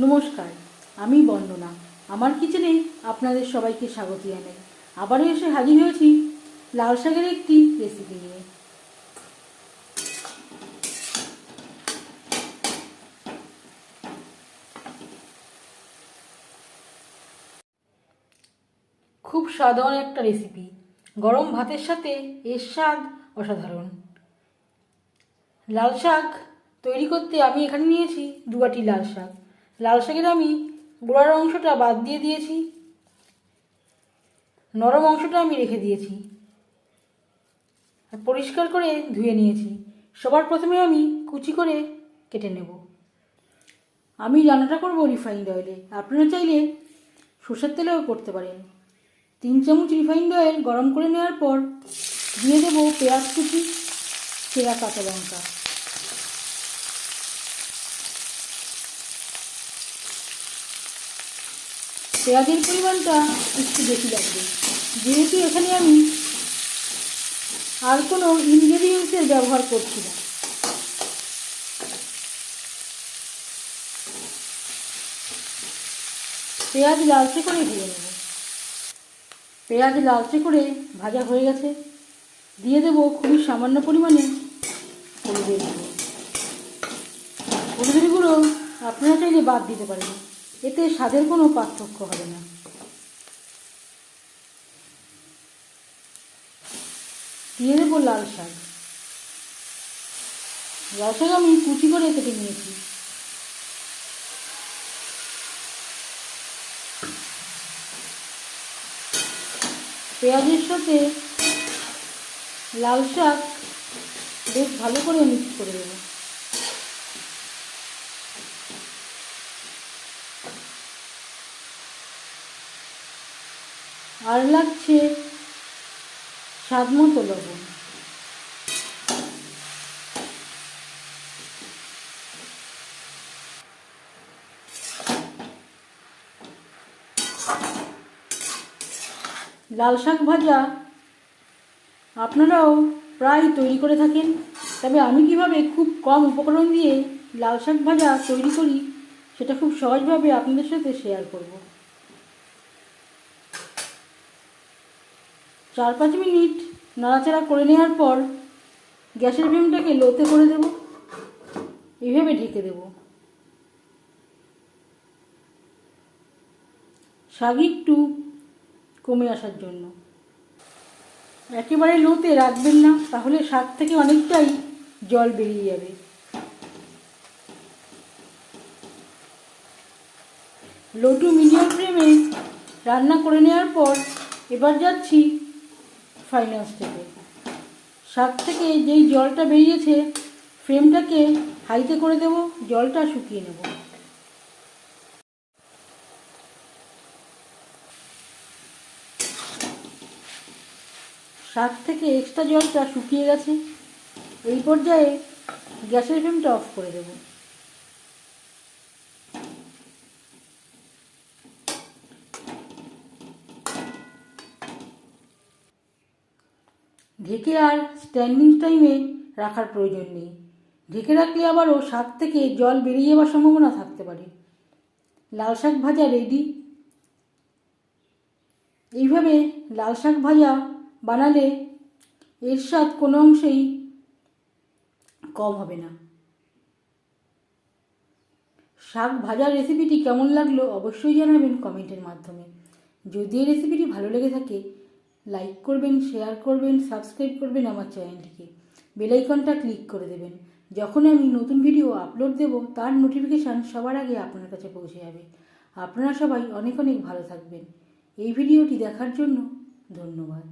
নমস্কার, আমি বন্দনা। আমার কিচেনে আপনাদের সবাইকে স্বাগত জানাই। আবারও এসে হাজির হয়েছি লাল শাকের একটি রেসিপি নিয়ে। খুব সাধারণ একটা রেসিপি, গরম ভাতের সাথে এর স্বাদ অসাধারণ। লাল শাক তৈরি করতে আমি এখানে নিয়েছি 2 বাটি লাল শাক। লাল শাকের আমি গোড়ার অংশটা বাদ দিয়ে দিয়েছি, নরম অংশটা আমি রেখে দিয়েছি আর পরিষ্কার করে ধুয়ে নিয়েছি। সবার প্রথমে আমি কুচি করে কেটে নেব। আমি রান্নাটা করব রিফাইন্ড অয়েলে, আপনারা চাইলে সরষের তেলেও করতে পারেন। 3 চামচ রিফাইন্ড অয়েল গরম করে নেওয়ার পর দিয়ে দেবো পেঁয়াজ কুচি, চেরা কাঁচা লঙ্কা। পেঁয়াজের পরিমাণটা একটু বেশি লাগবে, যেহেতু এখানে আমি আর কোনো ইনগ্রেডিয়েন্টসের ব্যবহার করছি না। পেঁয়াজ লালচে করে ভেজে নেব। পেঁয়াজ লালচে করে ভাজা হয়ে গেছে, দিয়ে দেবো খুবই সামান্য পরিমাণে হলুদের গুঁড়ো। হলুদের গুঁড়ো আপনারা চাইলে বাদ দিতে পারেন, এতে স্বাদের কোনো পার্থক্য হবে না। দিয়ে দেবো লাল শাক। লাল শাক আমি কুচি করে কেটে নিয়েছি। পেঁয়াজের সাথে লাল শাক বেশ ভালো করে মিক্স করে দেব। আর লাগছে স্বাদ মতো লবণ। লাল শাক ভাজা আপনারাও প্রায় তৈরি করে থাকেন, তবে আমি কিভাবে খুব কম উপকরণ দিয়ে লাল শাক ভাজা তৈরি করি সেটা খুব সহজভাবে আপনাদের সাথে শেয়ার করব। 4-5 মিনিট নাড়াচাড়া করে নেওয়ার পর গ্যাসের ফ্লেমটাকে লোতে করে দেব, এইভাবে ঢেকে দেব। শাক একটু কমে আসার জন্য। একেবারে লোতে রাখবেন না, তাহলে শাক থেকে অনেকটাই জল বেরিয়ে যাবে। লো টু মিডিয়াম ফ্লেমে রান্না করে নেওয়ার পর এবার যাচ্ছি ফাইনাল স্টেপে। শাক থেকে যেই জলটা বেরিয়েছে ফ্লেমটাকে হাইতে করে দেব, জলটা শুকিয়ে নেব। শাক থেকে এক্সট্রা জলটা শুকিয়ে গেছে, এই পর্যায়ে গ্যাসের ফ্লেমটা অফ করে দেব। ঢেকে আর স্ট্যান্ডিং টাইমে রাখার প্রয়োজন নেই, ঢেকে রাখলে আবারও শাক থেকে জল বেরিয়ে যাওয়ার সম্ভাবনা থাকতে পারে। লাল শাক ভাজা রেডি। এইভাবে লাল শাক ভাজা বানালে এর স্বাদ কোনো অংশেই কম হবে না। শাক ভাজা রেসিপিটি কেমন লাগলো অবশ্যই জানাবেন কমেন্টের মাধ্যমে। যদি এই রেসিপিটি ভালো লেগে থাকে লাইক করবেন, শেয়ার করবেন, সাবস্ক্রাইব করবেন আমার চ্যানেলটিকে, বেল আইকনটা ক্লিক করে দেবেন। যখন আমি নতুন ভিডিও আপলোড দেব তার নোটিফিকেশান সবার আগে আপনার কাছে পৌঁছে যাবে। আপনারা সবাই অনেক অনেক ভালো থাকবেন। এই ভিডিওটি দেখার জন্য ধন্যবাদ।